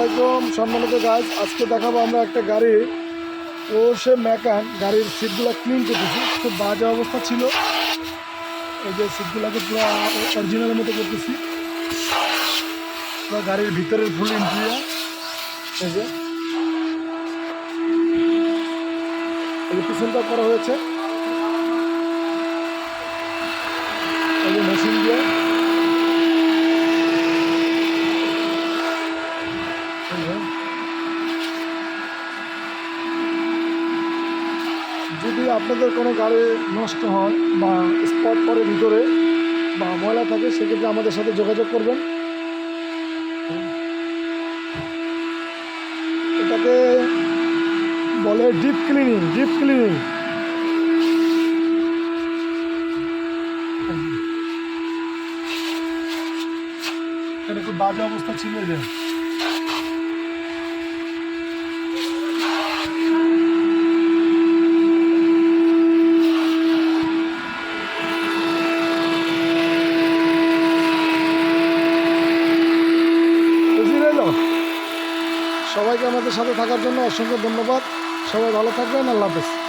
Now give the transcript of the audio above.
আলাইকুম সম্মানিত গাইজ, আজকে দেখাবো আমরা একটা গাড়ি সে মেকান গাড়ির সিটগুলো ক্লিন করতেছি। খুব বাজে অবস্থা ছিল, এই যে সিটগুলোকে পুরো অরিজিনালের মতো করতেছি। পুরো গাড়ির ভিতরের ফুল ইন্টেরিয়র, এই যে পিছনটা করা হয়েছে এই যে মেশিন দিয়ে। যদি আপনাদের কোনো গাড়ি নষ্ট হয় বা স্পট পরে ভিতরে বা ময়লা থাকে, সেক্ষেত্রে আমাদের সাথে যোগাযোগ করবেন। এটাকে বলে ডিপ ক্লিনিং। এটা খুব বাজে অবস্থা ছিল। যে সবাইকে আমাদের সাথে থাকার জন্য অসংখ্য ধন্যবাদ। সবাই ভালো থাকবেন। আল্লাহ হাফেজ।